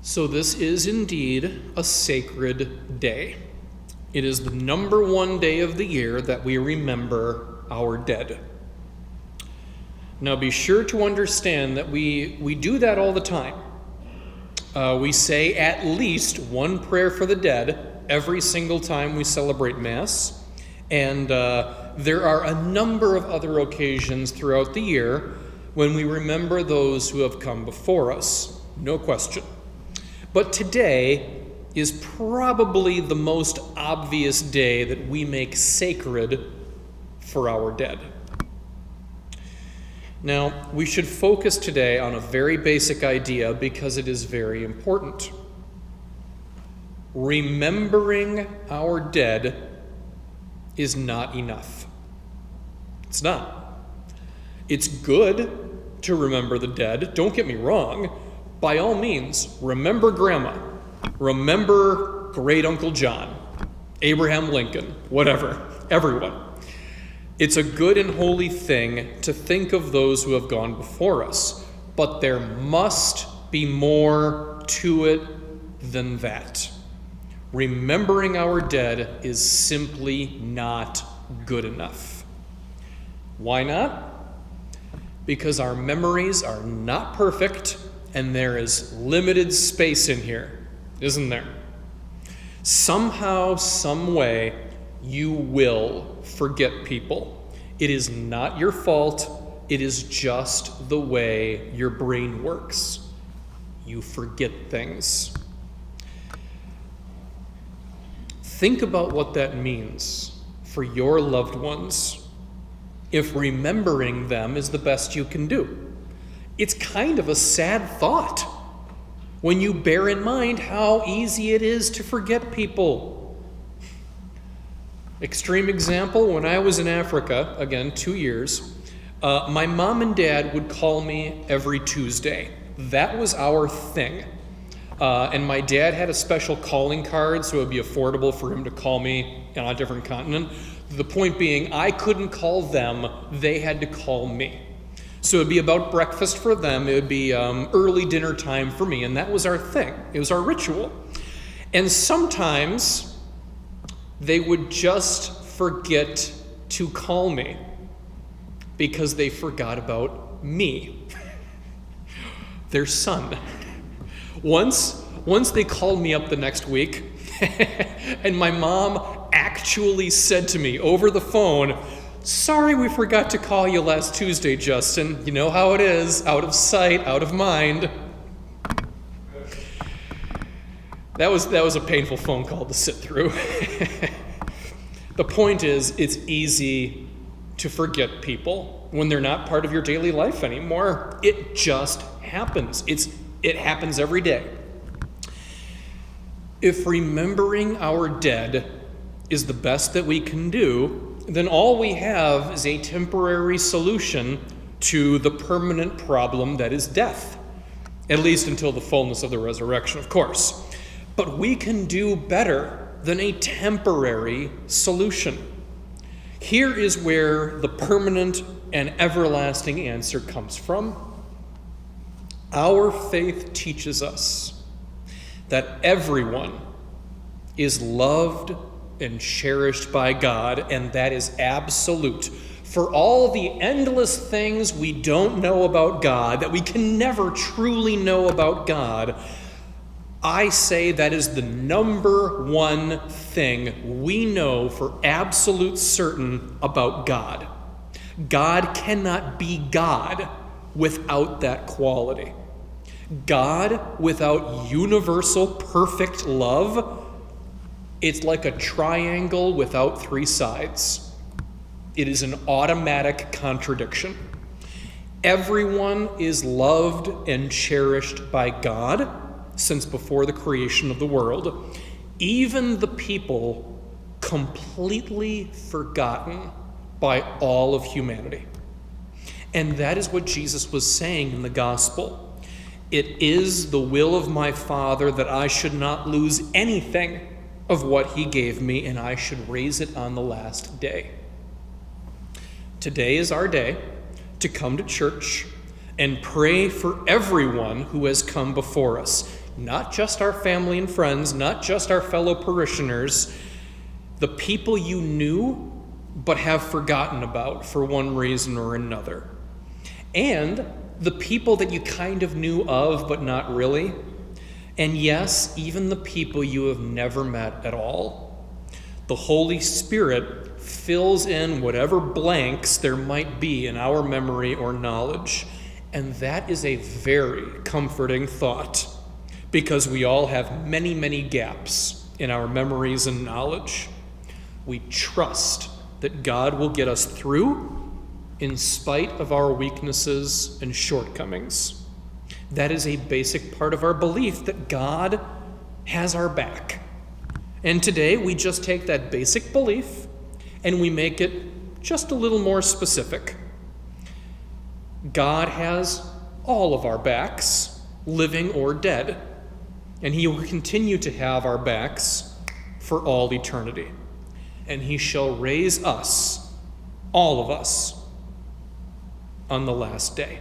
So this is indeed a sacred day. It is the number one day of the year that we remember our dead. Now be sure to understand that we do that all the time. We say at least one prayer for the dead every single time we celebrate Mass. And there are a number of other occasions throughout the year when we remember those who have come before us, no question. But today is probably the most obvious day that we make sacred for our dead. Now, we should focus today on a very basic idea because it is very important. Remembering our dead is not enough. It's not. It's good to remember the dead, don't get me wrong. By all means, remember Grandma, remember Great Uncle John, Abraham Lincoln, whatever, everyone. It's a good and holy thing to think of those who have gone before us, but there must be more to it than that. Remembering our dead is simply not good enough. Why not? Because our memories are not perfect and there is limited space in here, isn't there? Somehow, some way, you will forget people. It is not your fault. It is just the way your brain works. You forget things. Think about what that means for your loved ones if remembering them is the best you can do. It's kind of a sad thought when you bear in mind how easy it is to forget people. Extreme example, when I was in Africa, again, 2 years, my mom and dad would call me every Tuesday. That was our thing. And my dad had a special calling card, so it would be affordable for him to call me on a different continent. The point being, I couldn't call them, they had to call me. So it would be about breakfast for them, it would be early dinner time for me, and that was our thing. It was our ritual. And sometimes they would just forget to call me because they forgot about me, their son. Once they called me up the next week, and my mom actually said to me over the phone, "Sorry we forgot to call you last Tuesday, Justin. You know how it is, out of sight, out of mind." That was a painful phone call to sit through. The point is, it's easy to forget people when they're not part of your daily life anymore. It just happens. It happens every day. If remembering our dead is the best that we can do, then all we have is a temporary solution to the permanent problem that is death. At least until the fullness of the resurrection, of course. But we can do better than a temporary solution. Here is where the permanent and everlasting answer comes from. Our faith teaches us that everyone is loved and cherished by God, and that is absolute. For all the endless things we don't know about God, that we can never truly know about God, I say that is the number one thing we know for absolute certain about God. God cannot be God without that quality. God without universal perfect love, it's like a triangle without 3 sides. It is an automatic contradiction. Everyone is loved and cherished by God since before the creation of the world, even the people completely forgotten by all of humanity. And that is what Jesus was saying in the gospel. It is the will of my Father that I should not lose anything of what he gave me, and I should raise it on the last day. Today is our day to come to church and pray for everyone who has come before us. not just our family and friends, not just our fellow parishioners, the people you knew but have forgotten about for one reason or another. And the people that you kind of knew of but not really. And yes, even the people you have never met at all. The Holy Spirit fills in whatever blanks there might be in our memory or knowledge. And that is a very comforting thought, because we all have many, many gaps in our memories and knowledge. We trust that God will get us through in spite of our weaknesses and shortcomings. That is a basic part of our belief that God has our back. And today we just take that basic belief and we make it just a little more specific. God has all of our backs, living or dead, and he will continue to have our backs for all eternity. And he shall raise us, all of us, on the last day.